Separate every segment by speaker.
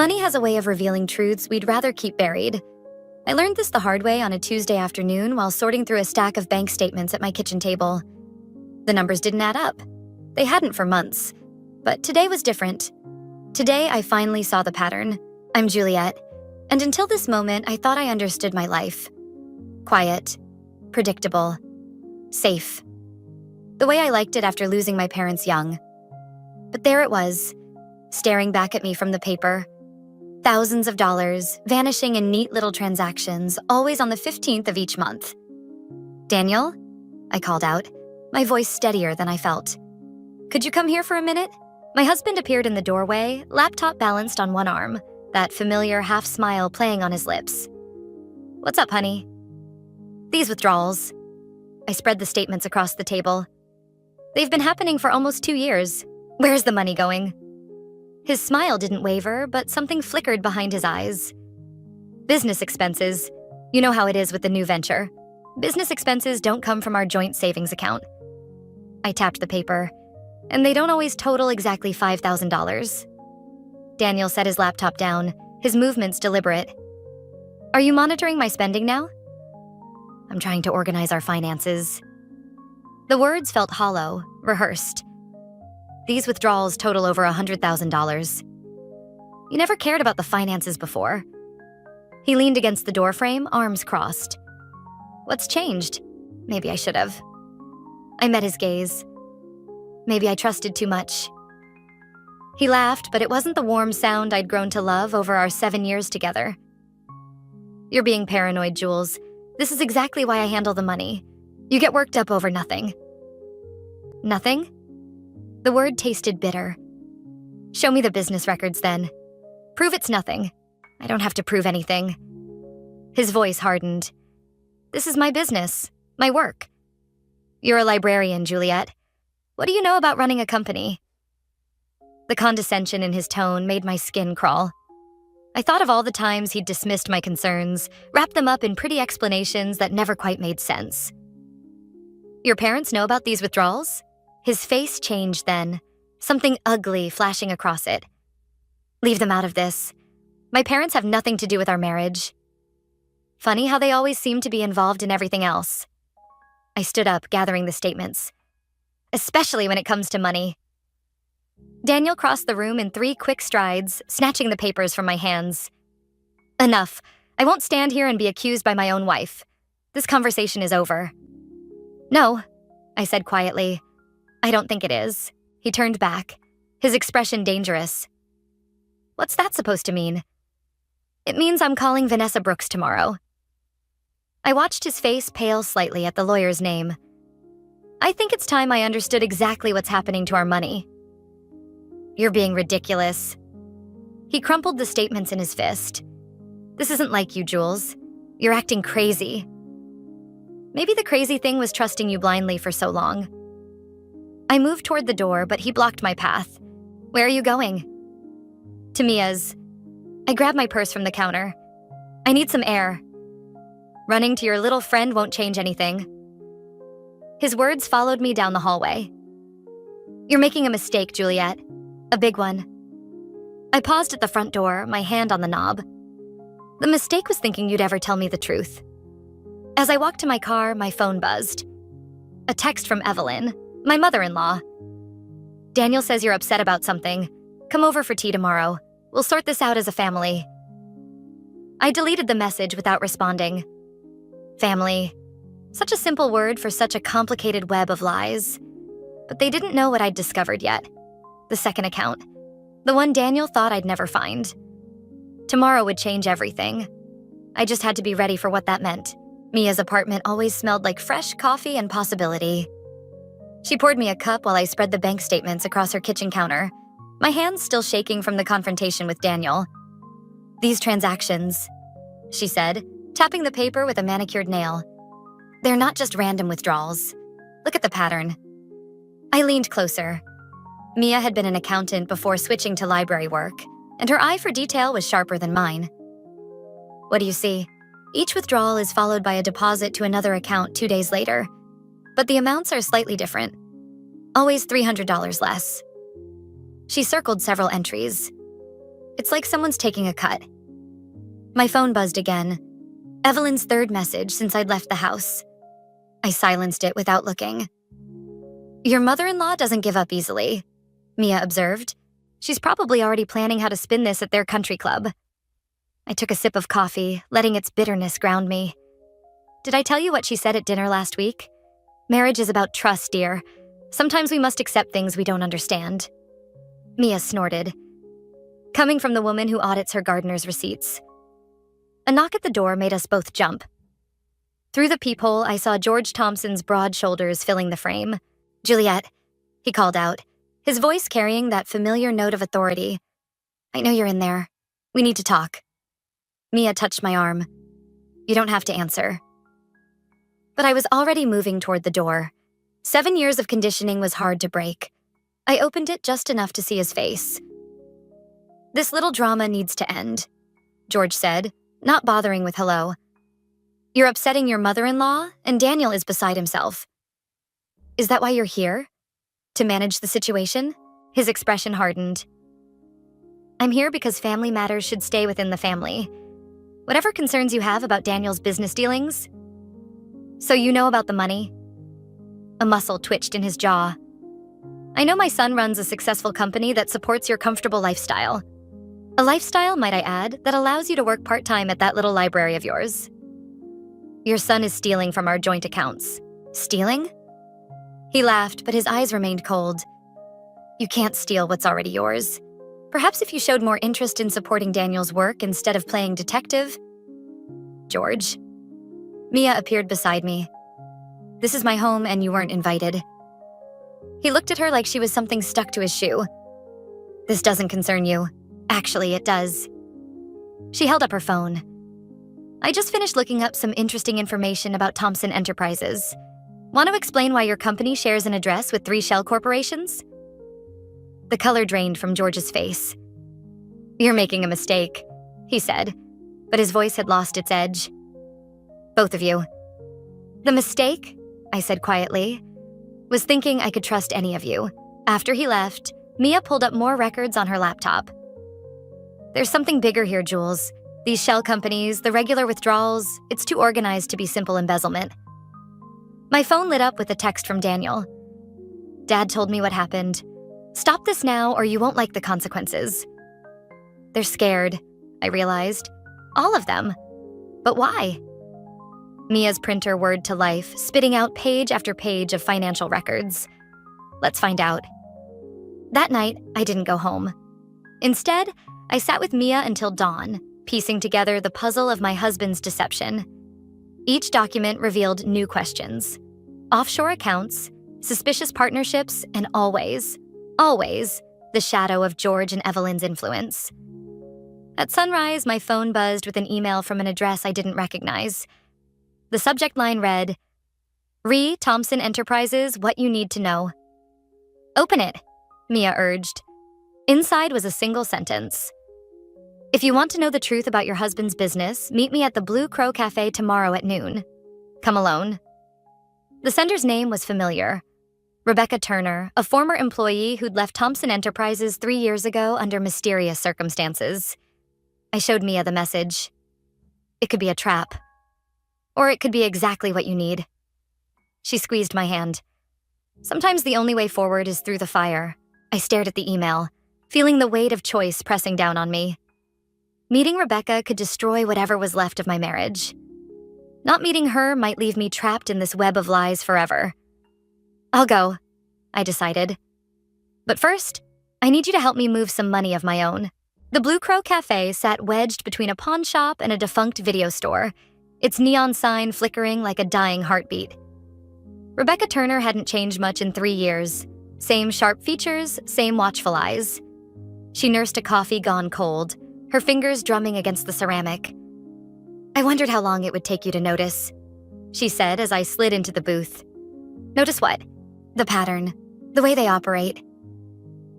Speaker 1: Money has a way of revealing truths we'd rather keep buried. I learned this the hard way on a Tuesday afternoon while sorting through a stack of bank statements at my kitchen table. The numbers didn't add up. They hadn't for months. But today was different. Today, I finally saw the pattern. I'm Juliet, and until this moment, I thought I understood my life. Quiet, predictable, safe. The way I liked it after losing my parents young. But there it was, staring back at me from the paper. Thousands of dollars, vanishing in neat little transactions, always on the 15th of each month. "Daniel?" I called out, my voice steadier than I felt. "Could you come here for a minute?" My husband appeared in the doorway, laptop balanced on one arm, that familiar half-smile playing on his lips. "What's up, honey?" "These withdrawals." I spread the statements across the table. "They've been happening for almost 2 years. Where's the money going?" His smile didn't waver, but something flickered behind his eyes. "Business expenses. You know how it is with the new venture. Business expenses don't come from our joint savings account." I tapped the paper, and they don't always total exactly $5,000. Daniel set his laptop down, his movements deliberate. "Are you monitoring my spending now?" "I'm trying to organize our finances." The words felt hollow, rehearsed. "These withdrawals total over $100,000. You never cared about the finances before." He leaned against the doorframe, arms crossed. "What's changed? Maybe I should have." I met his gaze. Maybe I trusted too much. He laughed, but it wasn't the warm sound I'd grown to love over our 7 years together. "You're being paranoid, Jules. This is exactly why I handle the money. You get worked up over nothing." "Nothing?" The word tasted bitter. "Show me the business records then. Prove it's nothing. I don't have to prove anything." His voice hardened. "This is my business, my work. You're a librarian, Juliet. What do you know about running a company?" The condescension in his tone made my skin crawl. I thought of all the times he'd dismissed my concerns, wrapped them up in pretty explanations that never quite made sense. "Your parents know about these withdrawals?" His face changed then, something ugly flashing across it. "Leave them out of this. My parents have nothing to do with our marriage." Funny how they always seem to be involved in everything else. I stood up, gathering the statements. "Especially when it comes to money." Daniel crossed the room in 3 quick strides, snatching the papers from my hands. "Enough. I won't stand here and be accused by my own wife. This conversation is over." "No," I said quietly. "I don't think it is." He turned back, his expression dangerous. "What's that supposed to mean?" "It means I'm calling Vanessa Brooks tomorrow." I watched his face pale slightly at the lawyer's name. "I think it's time I understood exactly what's happening to our money." "You're being ridiculous." He crumpled the statements in his fist. "This isn't like you, Jules. You're acting crazy." Maybe the crazy thing was trusting you blindly for so long. I moved toward the door, but he blocked my path. "Where are you going?" "To Mia's." I grabbed my purse from the counter. "I need some air." "Running to your little friend won't change anything." His words followed me down the hallway. "You're making a mistake, Juliet. A big one." I paused at the front door, my hand on the knob. The mistake was thinking you'd ever tell me the truth. As I walked to my car, my phone buzzed. A text from Evelyn, my mother-in-law. "Daniel says you're upset about something. Come over for tea tomorrow. We'll sort this out as a family." I deleted the message without responding. Family. Such a simple word for such a complicated web of lies. But they didn't know what I'd discovered yet. The second account. The one Daniel thought I'd never find. Tomorrow would change everything. I just had to be ready for what that meant. Mia's apartment always smelled like fresh coffee and possibility. She poured me a cup while I spread the bank statements across her kitchen counter, my hands still shaking from the confrontation with Daniel. "These transactions," she said, tapping the paper with a manicured nail. "They're not just random withdrawals. Look at the pattern." I leaned closer. Mia had been an accountant before switching to library work, and her eye for detail was sharper than mine. "What do you see?" Each withdrawal is followed by a deposit to another account 2 days later, but the amounts are slightly different. Always $300 less. She circled several entries. It's like someone's taking a cut. My phone buzzed again. Evelyn's third message since I'd left the house. I silenced it without looking. Your mother-in-law doesn't give up easily, Mia observed. She's probably already planning how to spin this at their country club. I took a sip of coffee, letting its bitterness ground me. Did I tell you what she said at dinner last week? Marriage is about trust, dear. Sometimes we must accept things we don't understand. Mia snorted, coming from the woman who audits her gardener's receipts. A knock at the door made us both jump. Through the peephole, I saw George Thompson's broad shoulders filling the frame. Juliet, he called out, his voice carrying that familiar note of authority. I know you're in there. We need to talk. Mia touched my arm. You don't have to answer. But I was already moving toward the door. 7 years of conditioning was hard to break. I opened it just enough to see his face. This little drama needs to end, George said, not bothering with hello. You're upsetting your mother-in-law, and Daniel is beside himself. Is that why you're here? To manage the situation? His expression hardened. I'm here because family matters should stay within the family. Whatever concerns you have about Daniel's business dealings. So you know about the money? A muscle twitched in his jaw. I know my son runs a successful company that supports your comfortable lifestyle. A lifestyle, might I add, that allows you to work part-time at that little library of yours. Your son is stealing from our joint accounts. Stealing? He laughed, but his eyes remained cold. You can't steal what's already yours. Perhaps if you showed more interest in supporting Daniel's work instead of playing detective. George. Mia appeared beside me. This is my home and you weren't invited. He looked at her like she was something stuck to his shoe. This doesn't concern you. Actually, it does. She held up her phone. I just finished looking up some interesting information about Thompson Enterprises. Want to explain why your company shares an address with 3 shell corporations? The color drained from George's face. You're making a mistake, he said, but his voice had lost its edge. Both of you. The mistake, I said quietly, was thinking I could trust any of you. After he left, Mia pulled up more records on her laptop. There's something bigger here, Jules. These shell companies, the regular withdrawals, it's too organized to be simple embezzlement. My phone lit up with a text from Daniel. Dad told me what happened. Stop this now or you won't like the consequences. They're scared, I realized. All of them. But why? Mia's printer whirred to life, spitting out page after page of financial records. Let's find out. That night, I didn't go home. Instead, I sat with Mia until dawn, piecing together the puzzle of my husband's deception. Each document revealed new questions. Offshore accounts, suspicious partnerships, and always, the shadow of George and Evelyn's influence. At sunrise, my phone buzzed with an email from an address I didn't recognize. The subject line read, Re Thompson Enterprises, what you need to know. Open it, Mia urged. Inside was a single sentence. If you want to know the truth about your husband's business, meet me at the Blue Crow Cafe tomorrow at noon. Come alone. The sender's name was familiar. Rebecca Turner, a former employee who'd left Thompson Enterprises 3 years ago under mysterious circumstances. I showed Mia the message. It could be a trap. Or it could be exactly what you need. She squeezed my hand. Sometimes the only way forward is through the fire. I stared at the email, feeling the weight of choice pressing down on me. Meeting Rebecca could destroy whatever was left of my marriage. Not meeting her might leave me trapped in this web of lies forever. I'll go, I decided. But first, I need you to help me move some money of my own. The Blue Crow Cafe sat wedged between a pawn shop and a defunct video store, its neon sign flickering like a dying heartbeat. Rebecca Turner hadn't changed much in 3 years. Same sharp features, same watchful eyes. She nursed a coffee gone cold, her fingers drumming against the ceramic. I wondered how long it would take you to notice, she said as I slid into the booth. Notice what? The pattern, the way they operate.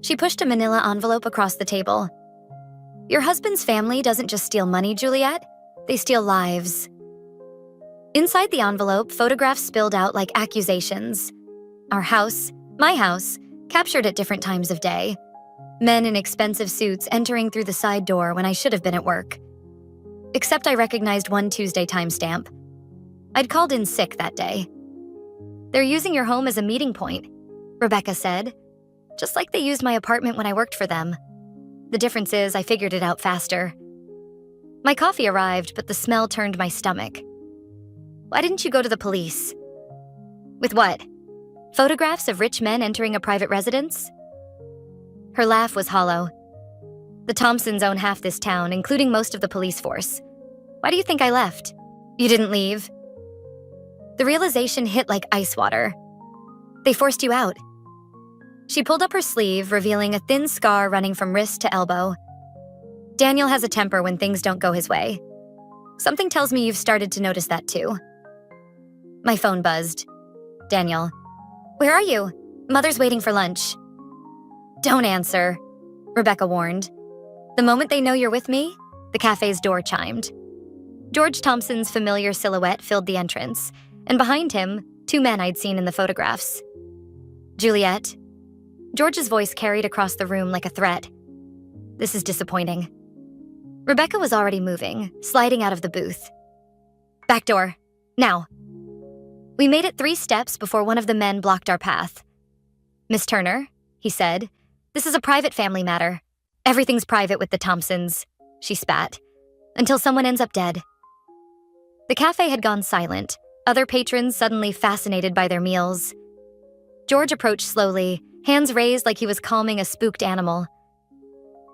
Speaker 1: She pushed a manila envelope across the table. Your husband's family doesn't just steal money, Juliet. They steal lives. Inside the envelope, photographs spilled out like accusations. Our house, my house, captured at different times of day. Men in expensive suits entering through the side door when I should have been at work. Except I recognized one Tuesday timestamp. I'd called in sick that day. "They're using your home as a meeting point," Rebecca said, just like they used my apartment when I worked for them. The difference is I figured it out faster. My coffee arrived, but the smell turned my stomach. "Why didn't you go to the police?" "With what? Photographs of rich men entering a private residence?" Her laugh was hollow. "The Thompsons own half this town, including most of the police force. Why do you think I left?" "You didn't leave." The realization hit like ice water. "They forced you out." She pulled up her sleeve, revealing a thin scar running from wrist to elbow. "Daniel has a temper when things don't go his way. Something tells me you've started to notice that too." My phone buzzed. "Daniel. Where are you? Mother's waiting for lunch." "Don't answer," Rebecca warned. "The moment they know you're with me," the cafe's door chimed. George Thompson's familiar silhouette filled the entrance, and behind him, 2 men I'd seen in the photographs. "Juliet." George's voice carried across the room like a threat. "This is disappointing." Rebecca was already moving, sliding out of the booth. "Back door. Now." We made it 3 steps before one of the men blocked our path. "Miss Turner," he said, "this is a private family matter. Everything's private with the Thompsons," she spat, "until someone ends up dead." The cafe had gone silent, other patrons suddenly fascinated by their meals. George approached slowly, hands raised like he was calming a spooked animal.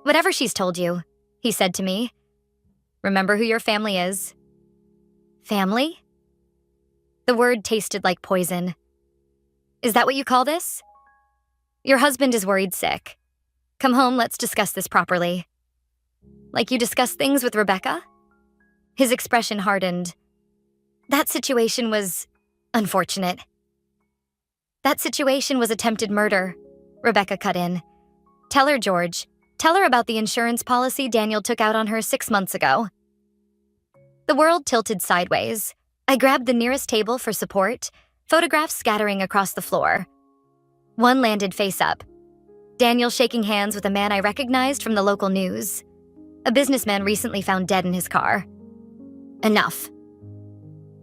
Speaker 1: "Whatever she's told you," he said to me. "Remember who your family is." "Family?" The word tasted like poison. "Is that what you call this?" "Your husband is worried sick. Come home, let's discuss this properly." "Like you discuss things with Rebecca?" His expression hardened. "That situation was unfortunate." "That situation was attempted murder," Rebecca cut in. "Tell her, George. Tell her about the insurance policy Daniel took out on her 6 months ago." The world tilted sideways. I grabbed the nearest table for support, photographs scattering across the floor. One landed face up. Daniel shaking hands with a man I recognized from the local news. A businessman recently found dead in his car. "Enough."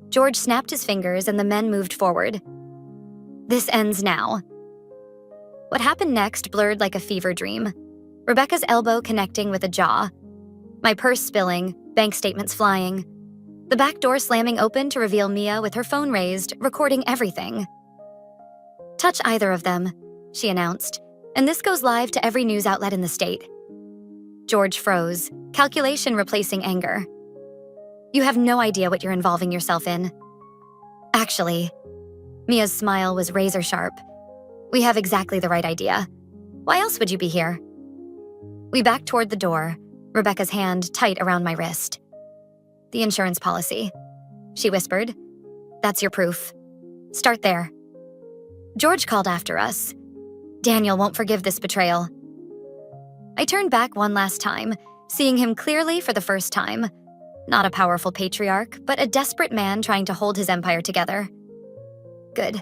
Speaker 1: George snapped his fingers and the men moved forward. "This ends now." What happened next blurred like a fever dream. Rebecca's elbow connecting with a jaw. My purse spilling, bank statements flying. The back door slamming open to reveal Mia with her phone raised, recording everything. "Touch either of them," she announced, "and this goes live to every news outlet in the state." George froze, calculation replacing anger. "You have no idea what you're involving yourself in." "Actually," Mia's smile was razor sharp, "we have exactly the right idea. Why else would you be here?" We backed toward the door, Rebecca's hand tight around my wrist. "The insurance policy," she whispered. "That's your proof. Start there." George called after us. "Daniel won't forgive this betrayal." I turned back one last time, seeing him clearly for the first time. Not a powerful patriarch, but a desperate man trying to hold his empire together. "Good,"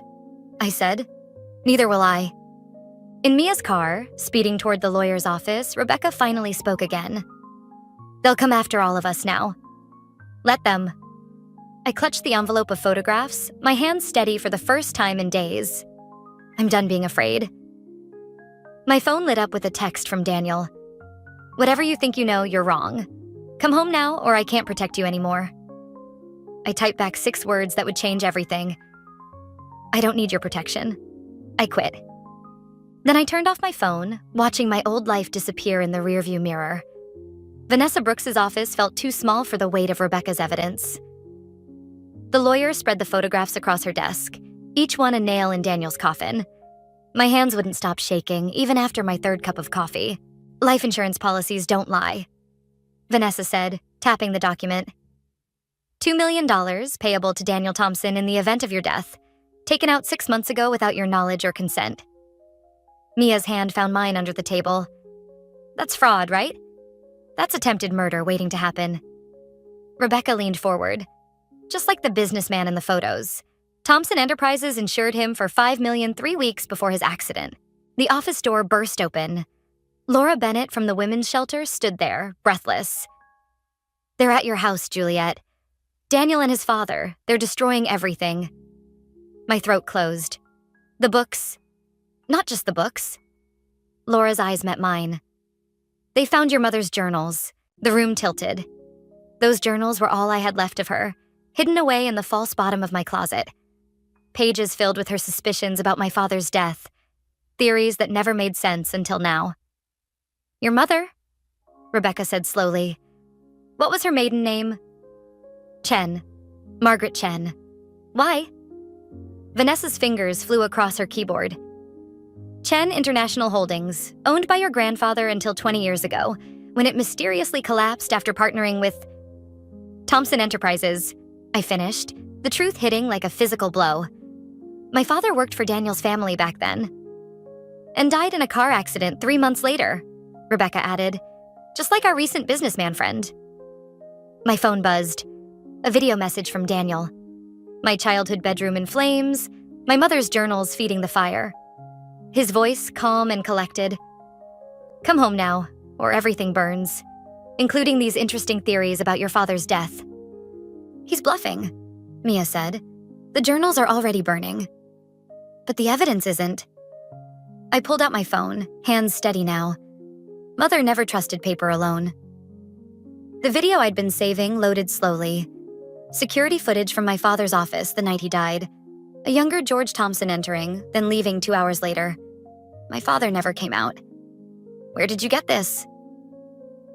Speaker 1: I said. "Neither will I." In Mia's car, speeding toward the lawyer's office, Rebecca finally spoke again. "They'll come after all of us now." "Let them." I clutched the envelope of photographs, my hands steady for the first time in days. I'm done being afraid. My phone lit up with a text from Daniel. "Whatever you think you know, you're wrong. Come home now or I can't protect you anymore." I typed back 6 words that would change everything. "I don't need your protection. I quit." Then I turned off my phone, watching my old life disappear in the rearview mirror. Vanessa Brooks's office felt too small for the weight of Rebecca's evidence. The lawyer spread the photographs across her desk, each one a nail in Daniel's coffin. My hands wouldn't stop shaking, even after my 3rd cup of coffee. "Life insurance policies don't lie," Vanessa said, tapping the document. $2 million payable to Daniel Thompson in the event of your death, taken out 6 months ago without your knowledge or consent. Mia's hand found mine under the table. "That's fraud, right? That's attempted murder waiting to happen." Rebecca leaned forward. "Just like the businessman in the photos. Thompson Enterprises insured him for $5 million 3 weeks before his accident." The office door burst open. Laura Bennett from the women's shelter stood there, breathless. "They're at your house, Juliet. Daniel and his father, they're destroying everything." My throat closed. "The books. Not just the books." Laura's eyes met mine. "They found your mother's journals." The room tilted. Those journals were all I had left of her, hidden away in the false bottom of my closet. Pages filled with her suspicions about my father's death. Theories that never made sense until now. "Your mother?" Rebecca said slowly. "What was her maiden name?" "Chen. Margaret Chen." "Why?" Vanessa's fingers flew across her keyboard. "Chen International Holdings, owned by your grandfather until 20 years ago, when it mysteriously collapsed after partnering with Thompson Enterprises," I finished, the truth hitting like a physical blow. "My father worked for Daniel's family back then." "And died in a car accident 3 months later," Rebecca added, "just like our recent businessman friend." My phone buzzed. A video message from Daniel. My childhood bedroom in flames, my mother's journals feeding the fire. His voice calm and collected. "Come home now, or everything burns, including these interesting theories about your father's death." "He's bluffing," Mia said. "The journals are already burning." "But the evidence isn't." I pulled out my phone, hands steady now. Mother never trusted paper alone. The video I'd been saving loaded slowly. Security footage from my father's office the night he died. A younger George Thompson entering, then leaving 2 hours later. My father never came out. "Where did you get this?"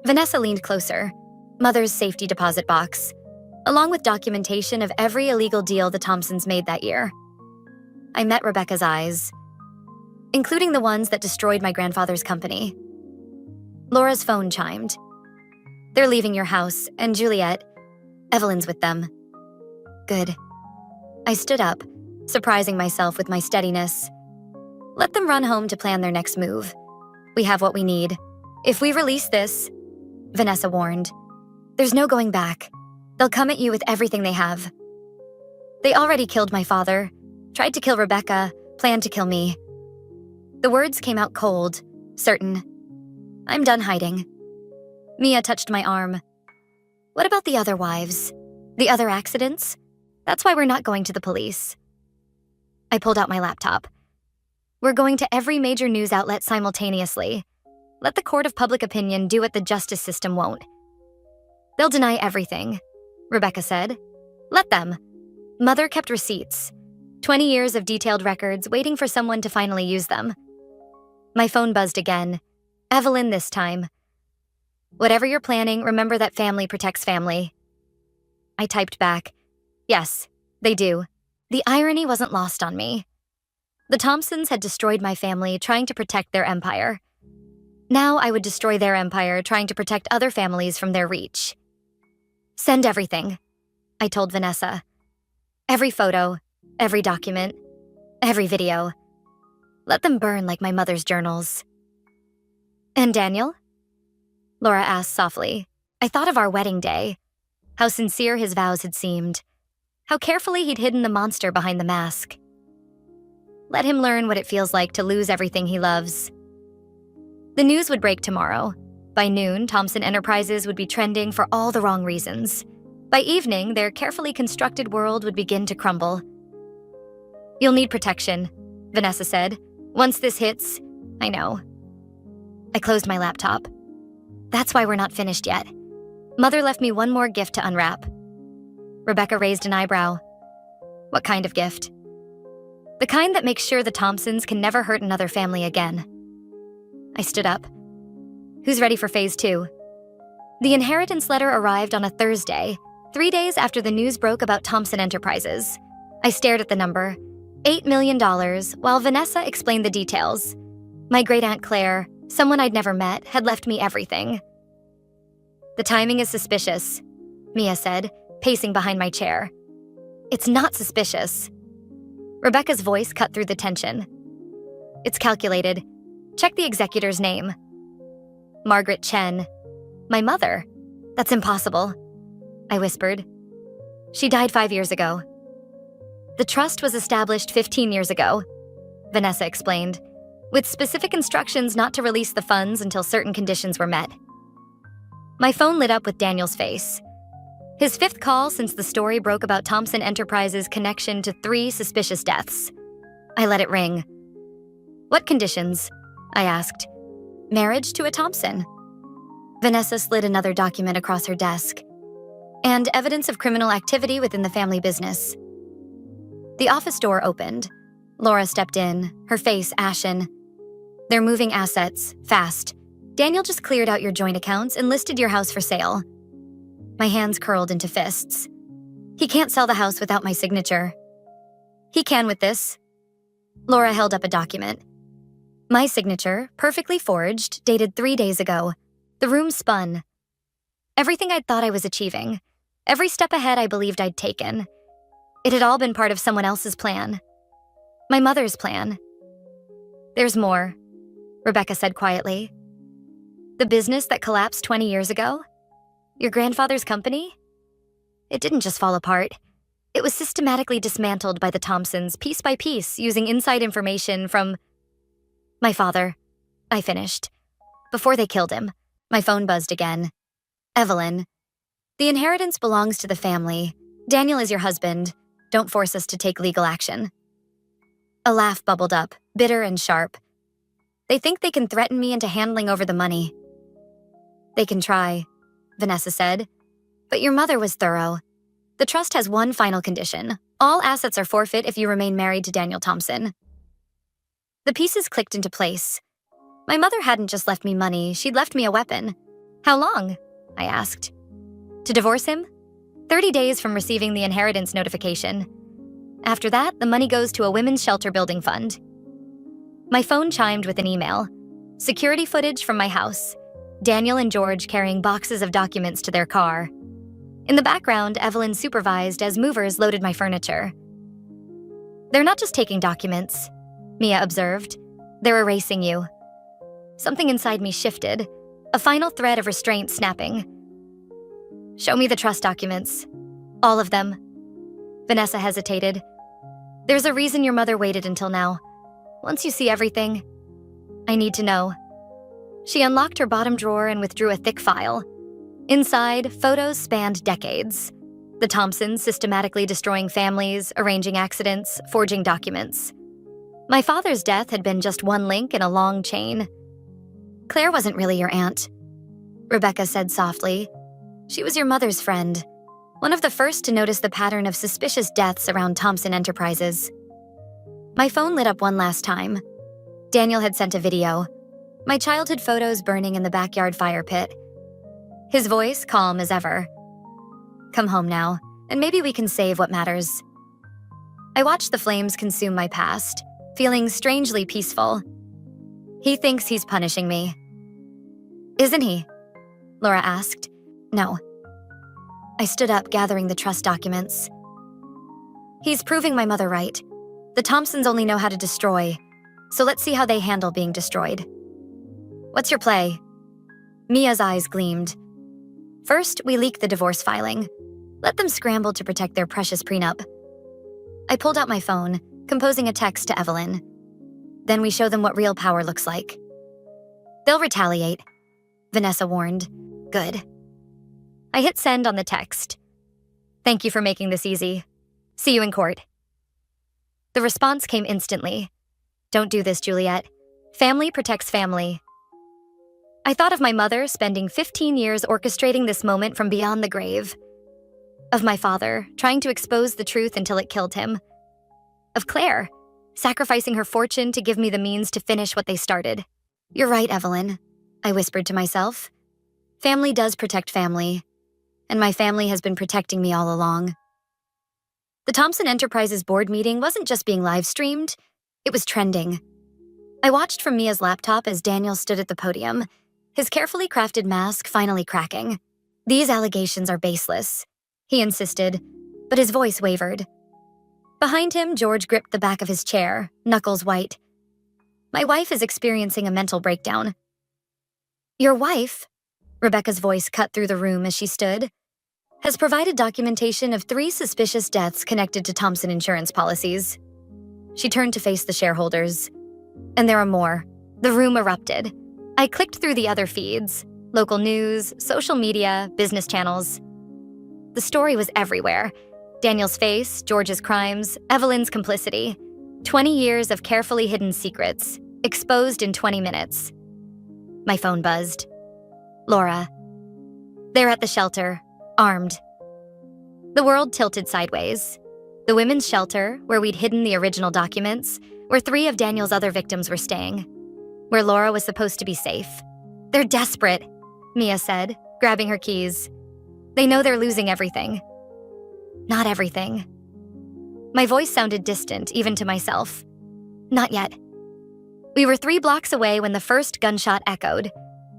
Speaker 1: Vanessa leaned closer. Mother's safety deposit box, along with documentation of every illegal deal the Thompsons made that year. I met Rebecca's eyes, including the ones that destroyed my grandfather's company. Laura's phone chimed. "They're leaving your house, and Juliet, Evelyn's with them." Good. I stood up, surprising myself with my steadiness. "Let them run home to plan their next move. We have what we need. If we release this," Vanessa warned, "there's no going back. They'll come at you with everything they have. They already killed my father, tried to kill Rebecca, planned to kill me." The words came out cold, certain. "I'm done hiding." Mia touched my arm. "What about the other wives? The other accidents? That's why we're not going to the police." I pulled out my laptop. "We're going to every major news outlet simultaneously. Let the court of public opinion do what the justice system won't." "They'll deny everything," Rebecca said. "Let them. Mother kept receipts. 20 years of detailed records waiting for someone to finally use them." My phone buzzed again. Evelyn this time. "Whatever you're planning, remember that family protects family." I typed back, "Yes, they do." The irony wasn't lost on me. The Thompsons had destroyed my family trying to protect their empire. Now I would destroy their empire trying to protect other families from their reach. "Send everything," I told Vanessa. "Every photo, every document, every video. Let them burn like my mother's journals." "And Daniel?" Laura asked softly. I thought of our wedding day. How sincere his vows had seemed. How carefully he'd hidden the monster behind the mask. Let him learn what it feels like to lose everything he loves. The news would break tomorrow. By noon, Thompson Enterprises would be trending for all the wrong reasons. By evening, their carefully constructed world would begin to crumble. "You'll need protection," Vanessa said. "Once this hits, I know." I closed my laptop. That's why we're not finished yet. Mother left me one more gift to unwrap. Rebecca raised an eyebrow. "What kind of gift?" "The kind that makes sure the Thompsons can never hurt another family again." I stood up. "Who's ready for phase 2? The inheritance letter arrived on a Thursday, 3 days after the news broke about Thompson Enterprises. I stared at the number, $8 million, while Vanessa explained the details. My great-aunt Claire, someone I'd never met, had left me everything. "The timing is suspicious," Mia said, pacing behind my chair. "It's not suspicious." Rebecca's voice cut through the tension. "It's calculated. Check the executor's name." "Margaret Chen. My mother. That's impossible," I whispered. "She died 5 years ago." "The trust was established 15 years ago," Vanessa explained. with specific instructions not to release the funds until certain conditions were met. My phone lit up with Daniel's face. His 5th call since the story broke about Thompson Enterprises' connection to 3 suspicious deaths. I let it ring. "What conditions?" I asked. "Marriage to a Thompson." Vanessa slid another document across her desk. "And evidence of criminal activity within the family business." The office door opened. Laura stepped in, her face ashen. "They're moving assets, fast. Daniel just cleared out your joint accounts and listed your house for sale." My hands curled into fists. "He can't sell the house without my signature." "He can with this." Laura held up a document. My signature, perfectly forged, dated 3 days ago. The room spun. Everything I'd thought I was achieving, every step ahead I believed I'd taken, it had all been part of someone else's plan. My mother's plan. "There's more," Rebecca said quietly. "The business that collapsed 20 years ago? Your grandfather's company? It didn't just fall apart. It was systematically dismantled by the Thompsons, piece by piece, using inside information from my father," I finished. "Before they killed him." My phone buzzed again. "Evelyn, the inheritance belongs to the family. Daniel is your husband. Don't force us to take legal action." A laugh bubbled up, bitter and sharp. "They think they can threaten me into handling over the money." "They can try," Vanessa said. "But your mother was thorough. The trust has one final condition. All assets are forfeit if you remain married to Daniel Thompson." The pieces clicked into place. My mother hadn't just left me money, she'd left me a weapon. "How long?" I asked. "To divorce him? 30 days from receiving the inheritance notification. After that, the money goes to a women's shelter building fund." My phone chimed with an email. Security footage from my house. Daniel and George carrying boxes of documents to their car. In the background, Evelyn supervised as movers loaded my furniture. "They're not just taking documents," Mia observed. "They're erasing you." Something inside me shifted, a final thread of restraint snapping. "Show me the trust documents." "All of them." Vanessa hesitated. "There's a reason your mother waited until now. Once you see everything, I need to know." She unlocked her bottom drawer and withdrew a thick file. Inside, photos spanned decades. The Thompsons systematically destroying families, arranging accidents, forging documents. My father's death had been just one link in a long chain. "Claire wasn't really your aunt," Rebecca said softly. "She was your mother's friend, one of the first to notice the pattern of suspicious deaths around Thompson Enterprises." My phone lit up one last time. Daniel had sent a video. My childhood photos burning in the backyard fire pit. His voice calm as ever. "Come home now, and maybe we can save what matters." I watched the flames consume my past, feeling strangely peaceful. "He thinks he's punishing me." "Isn't he?" Laura asked. "No." I stood up, gathering the trust documents. "He's proving my mother right. The Thompsons only know how to destroy, so let's see how they handle being destroyed." "What's your play?" Mia's eyes gleamed. "First, we leak the divorce filing. Let them scramble to protect their precious prenup." I pulled out my phone, composing a text to Evelyn. "Then we show them what real power looks like." "They'll retaliate," Vanessa warned. "Good." I hit send on the text. "Thank you for making this easy. See you in court." The response came instantly. "Don't do this, Juliet. Family protects family." I thought of my mother spending 15 years orchestrating this moment from beyond the grave. Of my father, trying to expose the truth until it killed him. Of Claire, sacrificing her fortune to give me the means to finish what they started. "You're right, Evelyn," I whispered to myself. "Family does protect family, and my family has been protecting me all along." The Thompson Enterprises board meeting wasn't just being live-streamed, it was trending. I watched from Mia's laptop as Daniel stood at the podium, his carefully crafted mask finally cracking. "These allegations are baseless," he insisted, but his voice wavered. Behind him, George gripped the back of his chair, knuckles white. "My wife is experiencing a mental breakdown." "Your wife," Rebecca's voice cut through the room as she stood, "has provided documentation of 3 suspicious deaths connected to Thompson insurance policies." She turned to face the shareholders. And there are more. The room erupted. I clicked through the other feeds: local news, social media, business channels. The story was everywhere. Daniel's face, George's crimes, Evelyn's complicity. 20 years of carefully hidden secrets, exposed in 20 minutes. My phone buzzed. Laura. They're at the shelter, armed. The world tilted sideways. The women's shelter, where we'd hidden the original documents, where 3 of Daniel's other victims were staying, where Laura was supposed to be safe. They're desperate, Mia said, grabbing her keys. They know they're losing everything. Not everything. My voice sounded distant, even to myself. Not yet. We were 3 blocks away when the first gunshot echoed.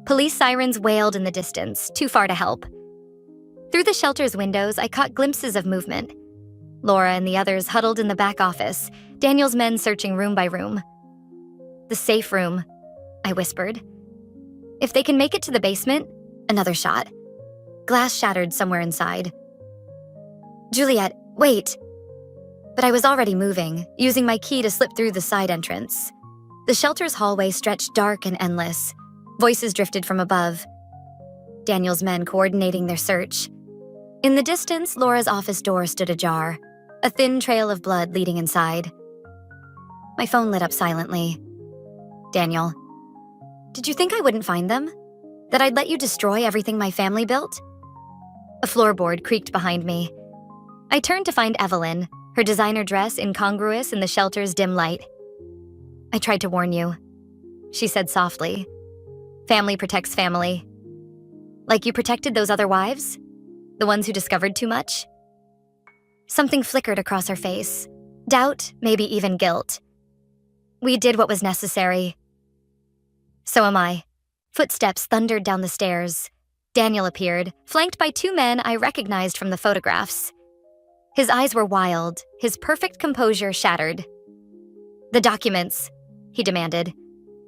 Speaker 1: Police sirens wailed in the distance, too far to help. Through the shelter's windows, I caught glimpses of movement. Laura and the others huddled in the back office, Daniel's men searching room by room. The safe room, I whispered. If they can make it to the basement, another shot. Glass shattered somewhere inside. Juliet, wait. But I was already moving, using my key to slip through the side entrance. The shelter's hallway stretched dark and endless. Voices drifted from above. Daniel's men coordinating their search. In the distance, Laura's office door stood ajar, a thin trail of blood leading inside. My phone lit up silently. Daniel, did you think I wouldn't find them? That I'd let you destroy everything my family built? A floorboard creaked behind me. I turned to find Evelyn, her designer dress incongruous in the shelter's dim light. I tried to warn you, she said softly. Family protects family. Like you protected those other wives? The ones who discovered too much? Something flickered across her face. Doubt, maybe even guilt. We did what was necessary. So am I. Footsteps thundered down the stairs. Daniel appeared, flanked by 2 men I recognized from the photographs. His eyes were wild, his perfect composure shattered. The documents, he demanded.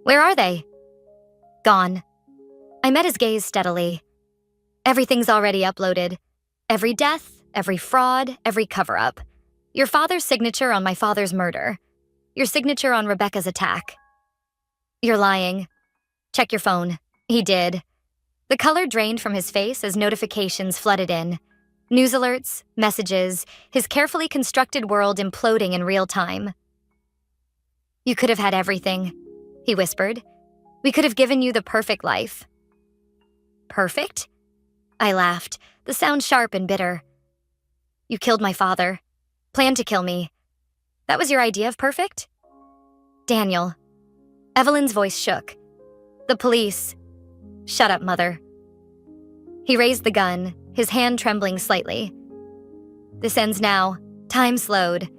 Speaker 1: Where are they? Gone. I met his gaze steadily. Everything's already uploaded. Every death, every fraud, every cover-up. Your father's signature on my father's murder. Your signature on Rebecca's attack. You're lying. Check your phone. He did. The color drained from his face as notifications flooded in. News alerts, messages, his carefully constructed world imploding in real time. You could have had everything, he whispered. We could have given you the perfect life. Perfect? I laughed, the sound sharp and bitter. You killed my father. Planned to kill me. That was your idea of perfect? Daniel. Evelyn's voice shook. The police. Shut up, Mother. He raised the gun, his hand trembling slightly. This ends now. Time slowed.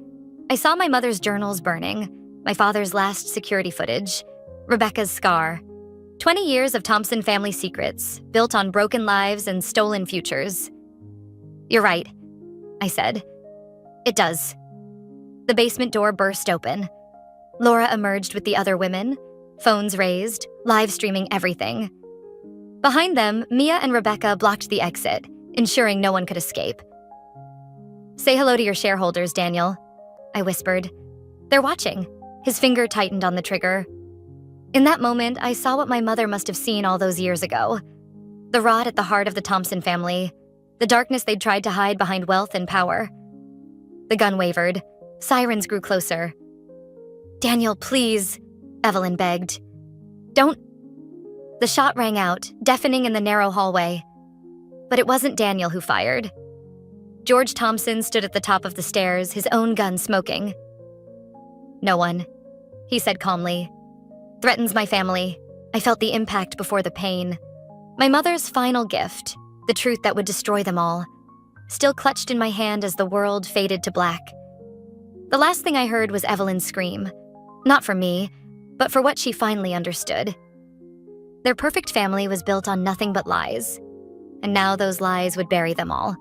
Speaker 1: I saw my mother's journals burning, my father's last security footage, Rebecca's scar. 20 years of Thompson family secrets, built on broken lives and stolen futures. You're right, I said. It does. The basement door burst open. Laura emerged with the other women, phones raised, live streaming everything. Behind them, Mia and Rebecca blocked the exit, ensuring no one could escape. Say hello to your shareholders, Daniel, I whispered. They're watching. His finger tightened on the trigger. In that moment, I saw what my mother must have seen all those years ago. The rot at the heart of the Thompson family, the darkness they'd tried to hide behind wealth and power. The gun wavered. Sirens grew closer. Daniel, please, Evelyn begged. Don't. The shot rang out, deafening in the narrow hallway. But it wasn't Daniel who fired. George Thompson stood at the top of the stairs, his own gun smoking. No one, he said calmly. Threatens my family. I felt the impact before the pain. My mother's final gift, the truth that would destroy them all, still clutched in my hand as the world faded to black. The last thing I heard was Evelyn's scream. Not for me, but for what she finally understood. Their perfect family was built on nothing but lies, and now those lies would bury them all.